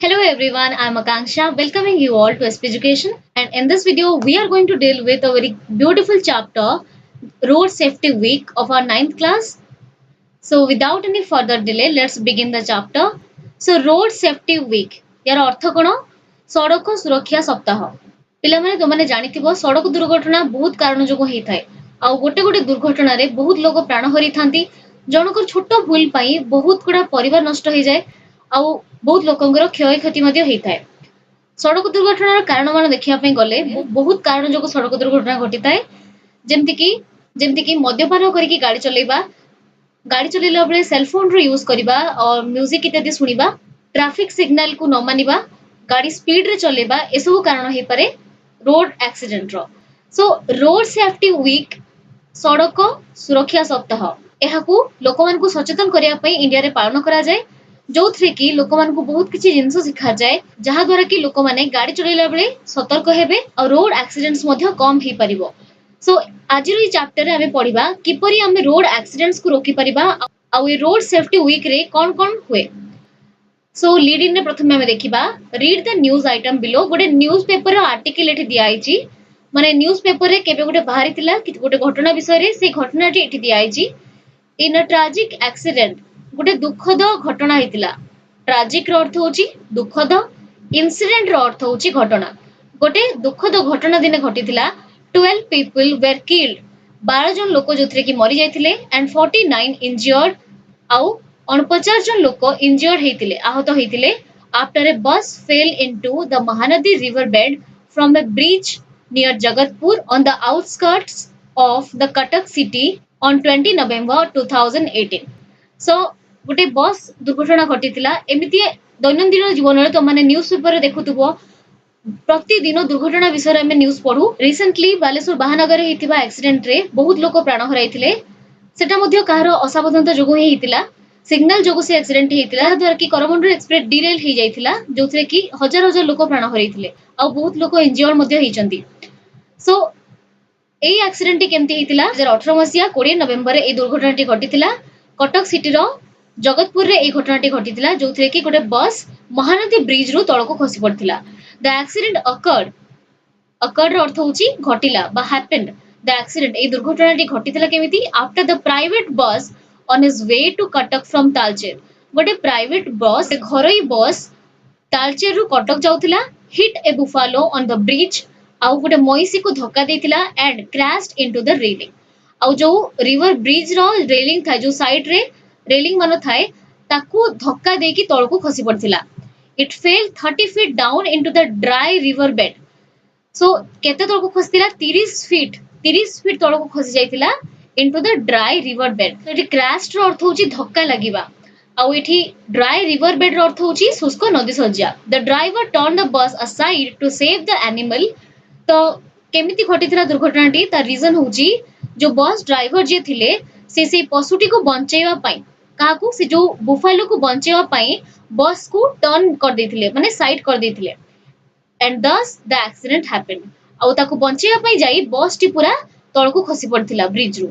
Hello everyone, I am Akanksha welcoming you all to SP Education, and in this video we are going to deal with a very beautiful chapter Road Safety Week of our ninth class. So without any further delay let's begin the chapter. So Road Safety Week यार अर्थ कौन सड़क सुरक्षा सप्ताह पिलामाने तुमने जानिथिबो सड़क दुर्घटना बहुत कारण जोगु हेई थाए आ गोटे गोटे दुर्घटना रे बहुत लोग प्राण हरि थांती जनकर छोट भूल पाई बहुत गुडा परिवार नष्ट हो जाए आ बहुत लोकंकर क्षय क्षति मध्ये हेई थाए सड़क दुर्घटनार कारण मान देखिया पई गले बहुत कारण जोगु सड़क दुर्घटना घटी थाए जेमति कि मद्यपान करिकि गाड़ी चलेला बेले सेलफोन रो यूज करिबा और म्यूजिक इत्यादि सुनिबा ट्रैफिक सिग्नल को न मानिबा गाड़ी स्पीड रे चलेबा एसबु कारण हेई पारे रोड एक्सीडेंट रो सो रोड सेफ्टी वीक सड़क सुरक्षा सप्ताह एहाकू लोकमानकू सचेतन करिया पई इंडिया रे पालन करा जाय जोथरे कि लोकमानकू बहुत किछि जिंस सिखा जाय जहा द्वारा कि लोकमाने गाड़ी चलेला बेले सतर्क हेबे और रोड एक्सीडेंट्स मध्ये कम हेई परिबो सो आज रो चैप्टर रे हमें पढिबा किपरि हमें रोड एक्सीडेंट्स को रोकी परिबा आ ए रोड सेफ्टी वीक रे कोन कोन हुए सो लीड इन प्रथम हमें देखिबा read the news item below गोटे न्यूज पेपर आर्टिकल एठी दिया आइची माने न्यूज पेपर रे केबे गोटे बाहरी थिला कि गोटे घटना विषय रे से घटनाटी एठी दिया आइची इन अ ट्रेजिक एक्सीडेंट गोटे दुखद घटना हेतिला ट्रेजिक रो अर्थ होची दुखद इंसिडेंट रो अर्थ होची घटना गोटे दुखद घटना दिने घटिथिला 12 people were killed 12 जन लोक जोथरे कि मरि जायथिले एंड 49 इंजर्ड आउ 49 जन लोक इंजर्ड हेतिले आहत हेतिले आफ्टर ए बस fail into the Mahanadi river bed from A bridge near Jagatpur on the outskirts of the Cuttack city on 20 नवेम्बर 2018 सो गोटे बस दुर्घटना घटिथिला एमिति दैनंदिन जीवन रे तो माने न्यूज़ पेपर रे देखुथुबो प्रतिदिन दुर्घटना विषय में न्यूज पढ़ू रिसेंटली बालेश्वर महानगर हेतिबा एक्सीडेंट रे बहुत लोक प्राण हराइथिले सेटा मध्ये कहार असावधानता जोगु ही हितिला सिग्नल जोगु से एक्सीडेंट हेतिला द्वारा कि करमंडल एक्सप्रेस डिरेल ही जाइथिला जोथरे कि हजार हजार लोक प्राण हराइथिले आ बहुत लोक इंजर्ड मध्ये हिचंती सो एई एक्सीडेंट केमती हेतिला 2018 मसिया 20 नवेम्बर रे ए दुर्घटनाटी घटिथिला कटक सिटी रो जगतपुर रे ए घटनाटी घटिथिला जोथरे कि गोटे बस महानदी ब्रिज रो तळको खसी पड़थिला द एक्सीडेंट अकर्ड अर्थ होची घटिला बा हैपेंड द एक्सीडेंट ए दुर्घटनाटी घटिथिला केमिति after the private bus on his way to Cuttack from Talcher गोटे प्राइवेट बस घरोई बस तालचेर रु कटक जाउथिला hit a buffalo on the bridge आउ गोटे मईसी को धक्का देथिला and crashed into the railing आउ जो रिवर ब्रिज रो रेलिंग था जो साइड रे रेलिंग मानो थाए ताकू धक्का देकी तळको खसी पड़थिला it fell 30 feet down into the dry river bed so केते तळको खसिला 30 फीट तळको खसी जाइतिला into the dry river bed so एठी क्रैश रो अर्थ होची धक्का लागिबा आउ एठी ड्राई रिवर बेड रो अर्थ होची शुष्क नदी सज्जा the driver turn the bus aside to save the animal तो केमिति घटिथिला दुर्घटनाटी ता रीजन होची जो बस ड्राइवर जे थिले से पशुटी को बंचेवा पई काकू से जो बुफालो को बंचेवा पई बस को टर्न कर देथिले माने साइड कर देथिले एंड दस द एक्सीडेंट हैपेंड आउ ताको बंचेवा पई जाई बस टी पूरा तळको खसी पड़थिला ब्रिज रु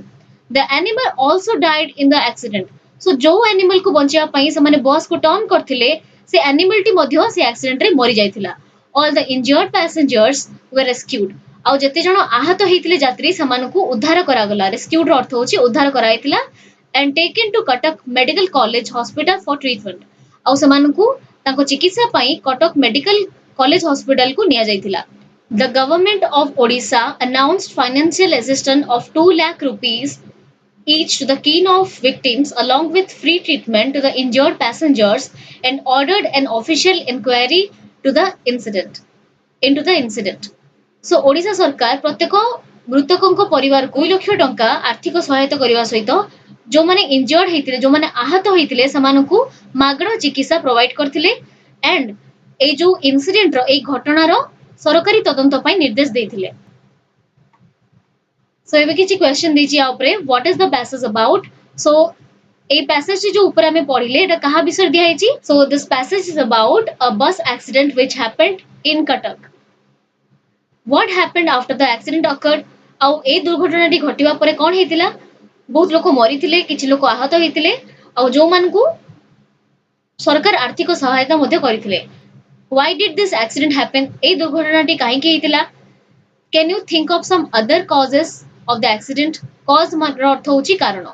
the animal also died in the accident सो जो एनिमल को बंचेवा पई से माने बस को टर्न करथिले से एनिमल टी मध्ये से एक्सीडेंट रे मरि जाइथिला all the injured passengers were rescued आउ जते जण आहत हेतिले यात्री समानकु उद्धार करा गला रेस्क्यूड रो अर्थ होची उद्धार कराइथिला and taken to Cuttack medical college hospital for treatment आउ समानकु ताको चिकित्सा पई कटक मेडिकल कॉलेज हॉस्पिटल को निया जाइथिला the government of Odisha announced financial assistance of 2 lakh rupees each to the kin of victims along with free treatment to the injured passengers and ordered an official inquiry to the incident into the incident so Odisha सरकार प्रत्येक मृतकों परिवार को 2 लाख टंका आर्थिक सहायता करबा सहित जो माने इंजर्ड हेतिले जो माने आहत हेतिले समानकु मागणा चिकित्सा प्रोवाइड करथिले एंड ए जो इंसिडेंट रो ए घटना रो सरकारी तदंत पई निर्देश देथिले सो एबे किछि क्वेश्चन दिछि आ ऊपर what is the passage about so ए पैसेज जो ऊपर हमें पढिले एटा कहा विषय दिया हिछि so this passage is about a bus accident which happened in Cuttack what happened after the accident occurred आ ए दुर्घटनाटी घटिबा परे कोन हेतिला बहुत लोक मरिथिले किछि लोक आहत हेतिले आ जो मानकु सरकार आर्थिक सहायता मध्ये करिथिले Why did this accident happen? এই দুর্ঘটনাটি কাহিঁকি ହେଇଥିଲା? Can you think of some other causes of the accident? Cause ର ଅର୍ଥ ହଉଛି କାରଣ।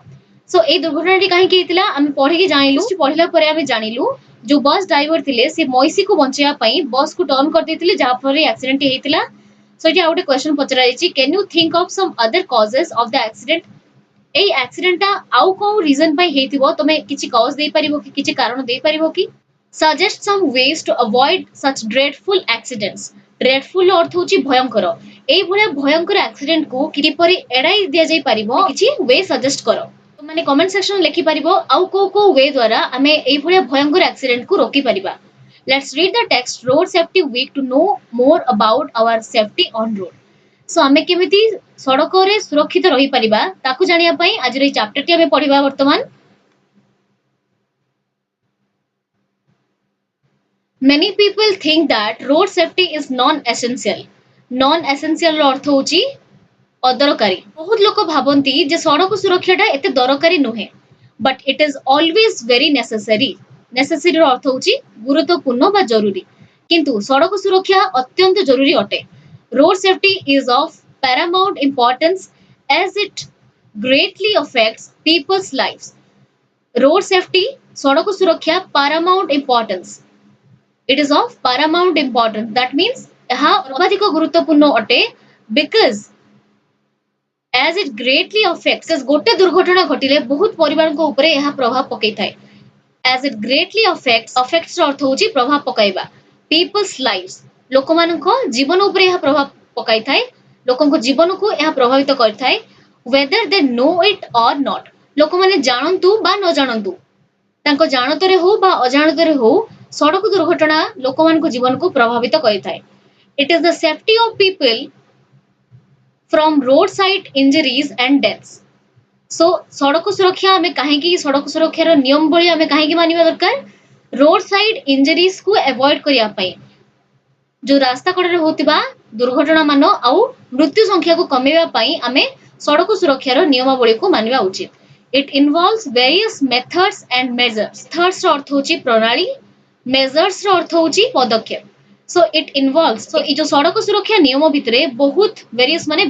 So এই ଦୁର୍ଘଟଣାଟି କାହିଁକି ହେଇଥିଲା ଆମେ ପଢିକି ଜାଣିଲୁ। ପଢିଲା ପରେ ଆମେ ଜାଣିଲୁ ଯୋଉ ବସ୍ ଡ୍ରାଇଭର ଥିଲେ ସେ ମଇଁଷିକୁ ବଞ୍ଚେଇବା ପାଇଁ ବସ୍ କୁ ଟର୍ନ କରିଦେଇଥିଲେ ଯାହା ଫଳରେ ଆକ୍ସିଡେଣ୍ଟ ହେଇଥିଲା। So ଏଠି ଆଉ ଗୋଟେ କ୍ୱେଶ୍ଚନ ପଚରା ଯାଇଛି can you think of some other causes of the accident? এই ଆକ୍ସିଡେଣ୍ଟଟା ଆଉ କୋଉ ରିଜନ ପାଇଁ ହେଇଥିବ ତମେ କିଛି କଜ ଦେଇପାରିବ କି କିଛି କାରଣ ଦେଇପାରିବ କି? Suggest some ways to avoid such dreadful accidents. Dreadful ଅର୍ଥ ହଉଛି ଭୟଙ୍କର। ଏଇ ଭଳିଆ ଭୟଙ୍କର ଆକ୍ସିଡେଣ୍ଟ କୁ କିପରି ଏଡାଇ ଦିଆଯାଇ ପାରିବ କିଛି ୱେ ସଜେଷ୍ଟ କର। ମାନେ କମେଣ୍ଟ ସେକ୍ସନ ଲେଖି ପାରିବ ଆଉ କୋଉ କୋଉ ୱେ ଦ୍ୱାରା ଆମେ ଏଇ ଭଳିଆ ଭୟଙ୍କର ଆକ୍ସିଡେଣ୍ଟ କୁ ରୋକି ପାରିବା। Let's read the text Road Safety Week to know more about our safety on road. So ଆମେ କେମିତି ସଡ଼କରେ ସୁରକ୍ଷିତ ରହିପାରିବା ତାକୁ ଜାଣିବା ପାଇଁ ଆଜିର ଏଇ ଚାପ୍ଟରଟି ଆମେ ପଢିବା ବର୍ତ୍ତମାନ। Many people think that road safety is non-essential. Non-essential ର ଅର୍ଥ ହଉଛି ଅଦରକାରୀ। ବହୁତ ଲୋକ ଭାବନ୍ତି ଯେ ସଡ଼କ ସୁରକ୍ଷାଟା ଏତେ ଦରକାରୀ ନୁହେଁ। But it is always very necessary. Necessary ର ଅର୍ଥ ହଉଛି ଗୁରୁତ୍ୱପୂର୍ଣ୍ଣ ବା ଜରୁରୀ। କିନ୍ତୁ ସଡ଼କ ସୁରକ୍ଷା ଅତ୍ୟନ୍ତ ଜରୁରୀ ଅଟେ। Road safety is of paramount importance as it greatly affects people's lives. Road safety ସଡ଼କ ସୁରକ୍ଷା paramount importance. It is of paramount importance. That means ଏହା ସର୍ବାଧିକ ଗୁରୁତ୍ୱପୂର୍ଣ୍ଣ ଅଟେ because as it greatly affects ଗୋଟେ ଦୁର୍ଘଟଣା ଘଟିଲେ ବହୁତ ପରିବାରଙ୍କ ଉପରେ ଏହା ପ୍ରଭାବ ପକେଇଥାଏ। As it greatly affects ର ଅର୍ଥ ହଉଛି ପ୍ରଭାବ ପକାଇବା। People's lives ଲୋକମାନଙ୍କ ଜୀବନ ଉପରେ ଏହା ପ୍ରଭାବ ପକାଇଥାଏ। ଲୋକଙ୍କ ଜୀବନକୁ ଏହା ପ୍ରଭାବିତ କରିଥାଏ। Whether they know it or not ଲୋକମାନେ ଜାଣନ୍ତୁ ବା ନ ଜାଣନ୍ତୁ ତାଙ୍କ ଜାଣତରେ ହଉ ବା ଅଜାଣତରେ ହଉ ସଡ଼କ ଦୁର୍ଘଟଣା ଲୋକମାନଙ୍କ ଜୀବନକୁ ପ୍ରଭାବିତ କରିଥାଏ। It is the safety of people from roadside injuries and deaths. So ସଡ଼କ ସୁରକ୍ଷା ଆମେ କାହିଁକି ସଡ଼କ ସୁରକ୍ଷାର ନିୟମାବଳୀ ଆମେ କାହିଁକି ମାନିବା ଦରକାର? ରୋଡ ସାଇଡ୍ ଇଞ୍ଜୁରିଜ କୁ ଆଭଏଡ୍ କରିବା ପାଇଁ। ଯୋଉ ରାସ୍ତା କଡ଼ରେ ହଉଥିବା ଦୁର୍ଘଟଣା ମାନ ଆଉ ମୃତ୍ୟୁ ସଂଖ୍ୟାକୁ କମେଇବା ପାଇଁ ଆମେ ସଡ଼କ ସୁରକ୍ଷାର ନିୟମାବଳୀକୁ ମାନିବା ଉଚିତ। It involves various methods and measures. Methods ର ଅର୍ଥ ହଉଛି ପ୍ରଣାଳୀ, measures ର ଅର୍ଥ ହଉଛି ପଦକ୍ଷେପ। So it involves so ଏଇ ଯୋଉ ସଡ଼କ ସୁରକ୍ଷା ନିୟମ ଭିତରେ ବହୁତ various ମାନେ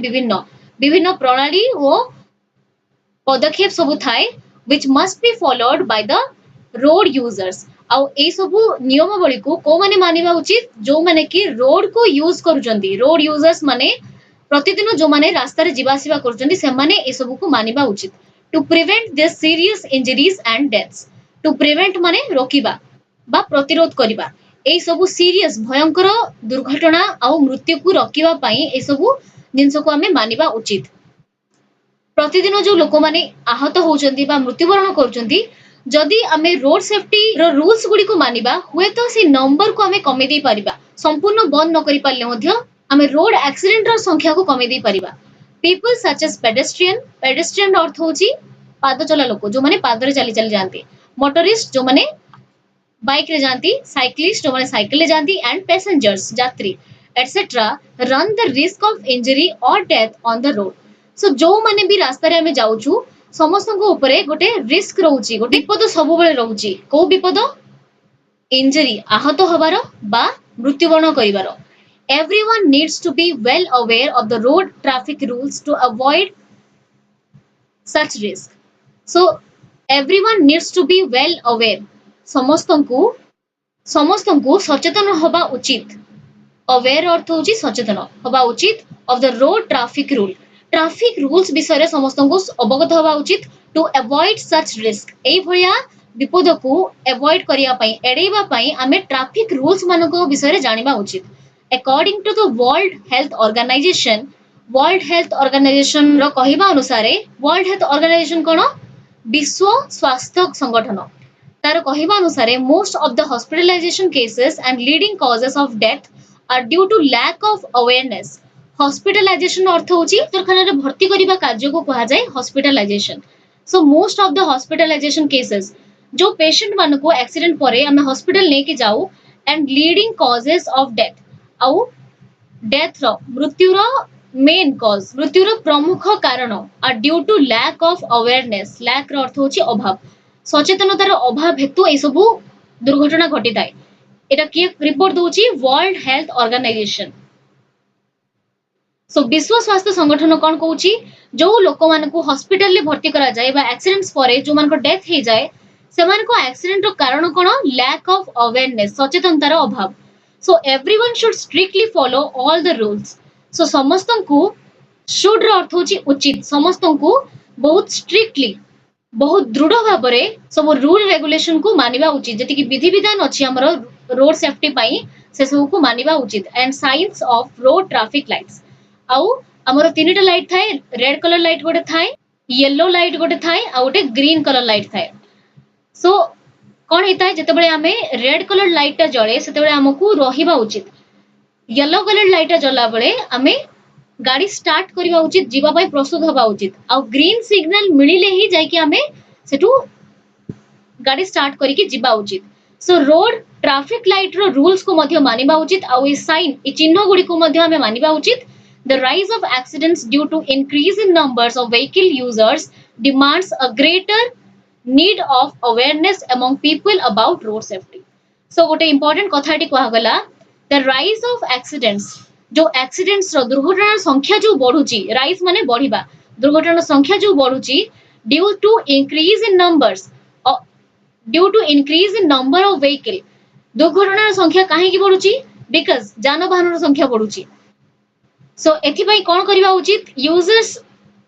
ବିଭିନ୍ନ ପ୍ରଣାଳୀ ଓ ପଦକ୍ଷେପ ସବୁ ଥାଏ which must be followed by the road users. ଆଉ ଏଇ ସବୁ ନିୟମାବଳୀକୁ କୋଉମାନେ ମାନିବା ଉଚିତ? ଯୋଉମାନେ କି ରୋଡ କୁ ୟୁଜ କରୁଛନ୍ତି। ରୋଡ ୟୁଜର୍ସ ମାନେ ପ୍ରତିଦିନ ଯୋଉମାନେ ରାସ୍ତାରେ ଯିବା ଆସିବା କରୁଛନ୍ତି ସେମାନେ ଏସବୁକୁ ମାନିବା ଉଚିତ। To prevent this serious injuries and deaths. To prevent ମାନେ ରୋକିବା ବା ପ୍ରତିରୋଧ କରିବା। ଏଇ ସବୁ ସିରିୟସ ଭୟଙ୍କର ଦୁର୍ଘଟଣା ଆଉ ମୃତ୍ୟୁକୁ ରୋକିବା ପାଇଁ ଏସବୁ ଜିନିଷକୁ ଆମେ ମାନିବା ଉଚିତ। ପ୍ରତିଦିନ ଯୋଉ ଲୋକମାନେ ଆହତ ହଉଛନ୍ତି ବା ମୃତ୍ୟୁବରଣ କରୁଛନ୍ତି ଯଦି ଆମେ ରୋଡ ସେଫ୍ଟି ର ରୁଲ୍ସ ଗୁଡିକୁ ମାନିବା ହୁଏତ ସେ ନମ୍ବରକୁ ଆମେ କମେଇ ଦେଇ ପାରିବା। ସମ୍ପୂର୍ଣ୍ଣ ବନ୍ଦ ନ କରି ପାରିଲେ ମଧ୍ୟ ଆମେ ରୋଡ ଆକ୍ସିଡେଣ୍ଟ ର ସଂଖ୍ୟାକୁ କମେଇ ଦେଇ ପାରିବା। People such as pedestrian ର ଅର୍ଥ ହଉଛି ପାଦ ଚଲା ଲୋକ ଯୋଉମାନେ ପାଦରେ ଚାଲି ଚାଲି ଯାଆନ୍ତି। ମୋଟରିଷ୍ଟ ଯୋଉମାନେ ବାଇକ ରେ ଯାଆନ୍ତି, ସାଇକ୍ଲିଷ୍ଟ ଯୋଉମାନେ ସାଇକେଲ ରେ ଯାଆନ୍ତି and passengers ଯାତ୍ରୀ etc. run the risk of injury or death on the road. So ଯୋଉମାନେ ବି ରାସ୍ତାରେ ଆମେ ଯାଉଛୁ ସମସ୍ତଙ୍କ ଉପରେ ଗୋଟେ ରିସ୍କ ରହୁଛି, ଗୋଟେ ବିପଦ ସବୁବେଳେ ରହୁଛି। କୋଉ ବିପଦ? ଇଞ୍ଜୁରି ଆହତ ହବାର ବା ମୃତ୍ୟୁବରଣ କରିବାର। Everyone needs to be well aware of the road traffic rules to avoid such risk. So everyone needs to be well aware. ସମସ୍ତଙ୍କୁ ସଚେତନ ହବା ଉଚିତ। Aware ଅର୍ଥ ହଉଛି ସଚେତନ ହବା ଉଚିତ of the road traffic rule. Traffic rules ବିଷୟରେ ସମସ୍ତଙ୍କୁ ଅବଗତ ହବା ଉଚିତ to avoid such risk. ଏଇ ଭଳିଆ ବିପଦକୁ avoid କରିବା ପାଇଁ ଏଡେଇବା ପାଇଁ ଆମେ ଟ୍ରାଫିକ ରୁଲ୍ସ ମାନଙ୍କ ବିଷୟରେ ଜାଣିବା ଉଚିତ। According to the World Health Organization ର କହିବା ଅନୁସାରେ World Health Organization କଣ? ବିଶ୍ୱ ସ୍ୱାସ୍ଥ୍ୟ ସଂଗଠନ। ତାର କହିବା ଅନୁସାରେ most of the hospitalization cases and leading causes of death are due to lack of awareness. Hospitalization ଅର୍ଥ ହଉଛି ଡାକ୍ତରଖାନାରେ ଭର୍ତ୍ତି କରିବା କାର୍ଯ୍ୟକୁ କୁହାଯାଏ hospitalization. So most of the hospitalization cases ଯୋଉ ପେସେଣ୍ଟ ମାନଙ୍କୁ ଆକ୍ସିଡେଣ୍ଟ ପରେ ଆମେ ହସ୍ପିଟାଲ ନେଇକି ଯାଉ and leading causes of death ଆଉ ଡେଥ୍ ର ମୃତ୍ୟୁର ମେନ୍ କଜ୍ ମୃତ୍ୟୁର ପ୍ରମୁଖ କାରଣ are due to lack of awareness. lack ର ଅର୍ଥ ହଉଛି ଅଭାବ। ସଚେତନତାର ଅଭାବ ହେତୁ ଏଇ ସବୁ ଦୁର୍ଘଟଣା ଘଟିଥାଏ। एटा किए रिपोर्ट दोची वर्ल्ड हेल्थ ऑर्गेनाइजेशन। सो विश्व स्वास्थ्य संगठन कौन कहूँ जो लोक मान हॉस्पिटल ले भर्ती करा जाए बा एक्सीडेंट्स परे जो मान डेथ हो जाए से एक्सीडेंट रो कारण कौन लैक ऑफ अवेयरनेस सचेतनतार अभाव। So everyone should strictly follow all the rules. So समस्त को शुड रो अर्थ होची उचित समस्त को बहुत स्ट्रिक्टली बहुत दृढ़ भाव में सब रूल रेगुलेशन को मानिबा उचित जति कि विधि विधान अछि हमर रोड सेफ्टी पई से सब को मानिबा उचित and science of road traffic lights आउ हमर तीनटा लाइट थाए रेड कलर लाइट गोटे थाए येलो लाइट गोटे थाए आ गोटे ग्रीन कलर लाइट थाए। सो कौन होता है जितेबाला आम रेड कलर लाइट टा जले से आमको रहिबा उचित येलो कलर लाइट टा जला बेले आम गाड़ी स्टार्ट करवा उचित जीवा पाई प्रस्तुत हवा उचित आ ग्रीन सिग्नल मिलिले ही जाइके आम सेठू गाड़ी स्टार्ट करके जीवा उचित। सो रोड ट्रैफिक लाइट रो रूल्स को मध्य मानिबा उचित आ ई साइन ई चिन्ह गुडी को मध्य आम मानिबा उचित। The rise of accidents due to increase in numbers of vehicle users demands a greater need of awareness among people about road safety. So गोटे important कथाटी कहा गला the rise of accidents जो accidents रो दुर्घटना संख्या जो बढ़ुची rise माने बढ़िबा दुर्घटना संख्या जो बढ़ुची due to increase in numbers due to increase in number of vehicle दुर्घटना संख्या काहे की बढ़ुची because जानवाहन संख्या बढ़ुची। So एथिपाई कौन करिबा उचित users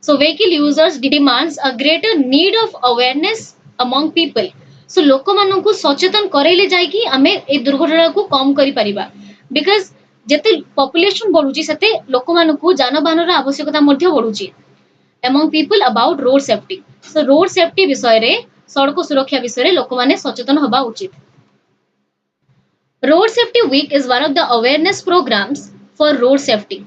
so vehicle users demands a greater need of awareness among people. So लोक मानन को सचेतन करैले जाय कि हमें ए दुर्घटना को कम करि परिबा बिकॉज़ जते पॉपुलेशन बढ़ुची सते लोक मानन को जानवाहन रा आवश्यकता मध्ये बढ़ुची among people about road safety. So road safety विषय रे सड़क सुरक्षा विषय रे लोक माने सचेतन होबा उचित। Road safety week is one of the awareness programmes for road safety.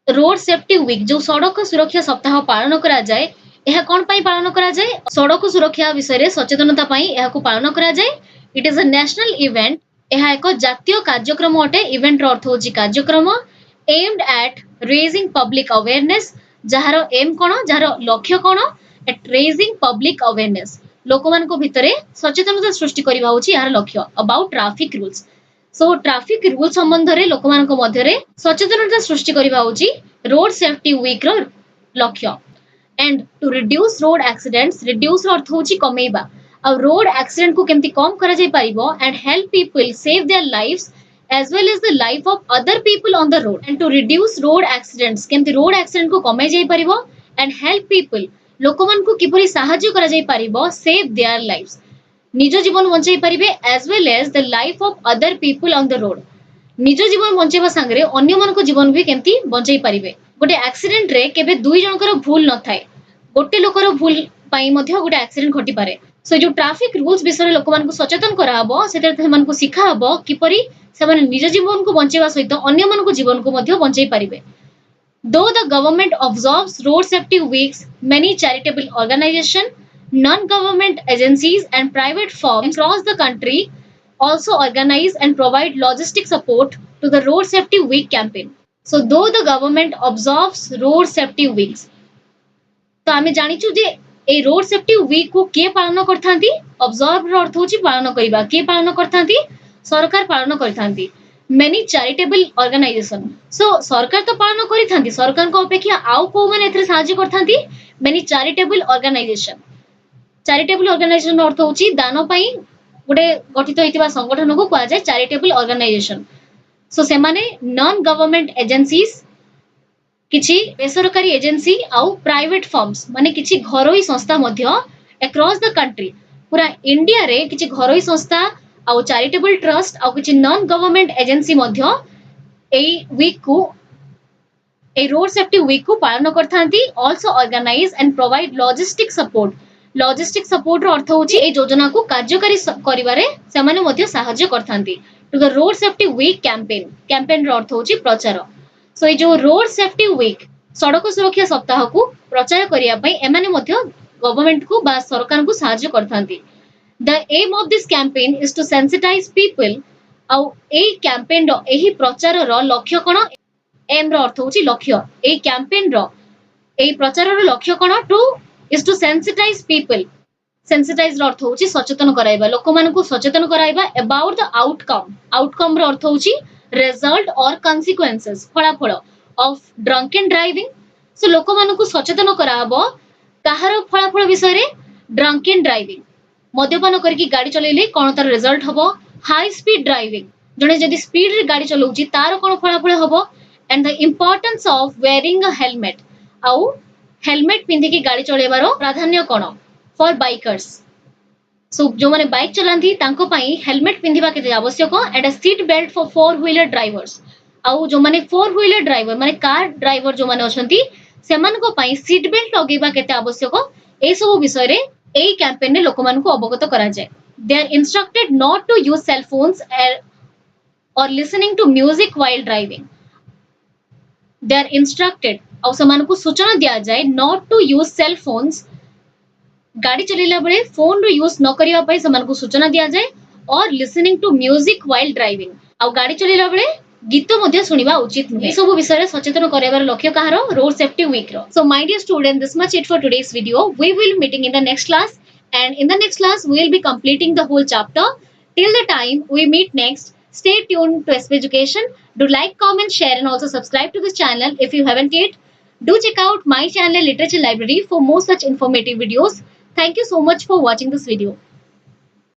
Road safety week जो सड़क सुरक्षा सप्ताह पालन करा जाए यह कौन पाई पालन करा जाए सड़क सुरक्षा विषय रे सचेतनता पाई यह को पालन करा जाए। It is a national event यह एक जातीय कार्यक्रम अटे इवेंट रो अर्थ होची कार्यक्रम aimed at raising public awareness जहार एम कोन जहार लक्ष्य कोन एट रेजिंग पब्लिक अवेयरनेस लोक मान को भितरे सचेतनता सृष्टि करबा होची यार लक्ष्य about traffic rules. So traffic rule संबंध रे लोक मान को मध्य रे सचेतनता सृष्टि करबा होची रोड सेफ्टी वीक रो लक्ष्य and to reduce road accidents reduce रो अर्थ होची कमेबा आ रोड एक्सीडेंट को केमती कम करा जाय परिबो and help people save their lives as well as the life of other people on the road and to reduce road accidents केमती रोड एक्सीडेंट को कमे जाय परिबो एंड हेल्प पीपल लोक मान को किपरि सहायता करा जाय परिबो सेव देयर लाइव्स निज जीवन बंचाई परिबे as well as the life of other people on the road निज जीवन बंचाइबा संगरे अन्य मान को जीवन भी केमती बंचाई परिबे। गोटे एक्सीडेंट रे केबे दुई जनकर भूल न थाए गोटे लोकर भूल पाई मध्य गोटे एक्सीडेंट घटी पारे। सो जो ट्रैफिक रूल्स विषय लोक मान को सचेतन करा हबो सेते मान को सिखा हबो किपरि से माने निज जीवन को बंचाइबा सहित अन्य मान को जीवन को मध्य बंचाई परिबे। Though the government observes road safety weeks, many charitable organizations, non-government agencies and private firms across the country also organize and provide logistic support to the Road Safety Week campaign. So though the government observes road safety weeks, तो आमे जानिचु जे ए road safety week को के पालन करथांती observe रो अर्थ होची पालन करिबा के पालन करथांती सरकार पालन करथांती मेनी चैरिटेबल ऑर्गेनाइजेशन। सो सरकार तो पालन करिथांती सरकार को अपेक्षा आउ को माने एथरे सहायता करथांती मेनी चैरिटेबल ऑर्गेनाइजेशन अर्थ होची दान पई गोटे गठित होइतिबा संगठन को कहा जाय चैरिटेबल ऑर्गेनाइजेशन। सो से माने नॉन गवर्नमेंट एजेंसीज किछि बेसरकारी एजेंसी आउ प्राइवेट फर्म्स माने किछि घरोई संस्था मध्य अक्रॉस द कंट्री पूरा इंडिया रे किछि घरोई संस्था आउ चैरिटेबल ट्रस्ट आउ किछि नॉन गवर्नमेंट एजेंसी मध्य एई वीक को ए रोड सेफ्टी वीक को पालन करथांती also organise and provide logistic support रो अर्थ होची ए योजना को कार्यकारी करिवारे से माने मध्य सहायता करथांती to the road safety week campaign रो अर्थ होची प्रचार। सो ये जो रोड सेफ्टी वीक सड़क सुरक्षा सप्ताह को प्रचार करिया पई एमाने मध्य गवर्नमेंट को बा सरकार को सहायता करथांती। The aim of this campaign is to sensitise people आउ ए कैंपेन रो एही प्रचार रो लक्ष्य कोन एम रो अर्थ होची लक्ष्य ए कैंपेन रो ए प्रचार रो लक्ष्य कोन to is to sensitise people sensitise अर्थ होची सचेतन कराइबा लोक मानकु सचेतन कराइबा अबाउट द आउटकम रो अर्थ होची रिजल्ट और कॉन्सिक्वेंसेस फलाफल of drunk and driving so लोक मानकु सचेतन कराबो काहार फलाफल विषय रे ड्रंक एंड ड्राइविंग मद्यपान करके गाड़ी चलेले कोन तार रिजल्ट हबो हाई स्पीड ड्राइविंग जने जदी स्पीड रे गाड़ी चलाउची तार कोन फलाफल हबो and the importance of wearing a helmet आउ हेलमेट पिंधि की गाड़ी चलेबारो प्राधान्य कोन फॉर बाइकर्स सो जो माने बाइक चलांती तांको पई हेलमेट पिंधिबा केते आवश्यक and a seat belt for four wheeler drivers आउ जो माने फोर व्हीलर ड्राइवर माने कार ड्राइवर जो माने अछंती सेमान को पई सीट बेल्ट लगेबा केते आवश्यक ए सब विषय रे एई कैंपेन ने लोक मान को अवगत करा जाय they are instructed not to use cell phones और listening to music while driving they are instructed और समान को सूचना दिया जाए not to use cell phones गाड़ी चलेला बेले फोन रो यूज न करिया पई समान को सूचना दिया जाए और listening to music while driving और गाड़ी चलेला बेले गीत मध्य सुनिबा उचित नुहे सब विषय सचेतन कराइबार लक्ष्य कहार रोड सेफ्टी वीक रो so my dear student this much it for today's video we will meeting in the next class and in the next class we will be completing the whole chapter till the time we meet next stay tuned to SP Education do like comment share and also subscribe to this channel if you haven't yet do check out my channel literature library for more such informative videos thank you so much for watching this video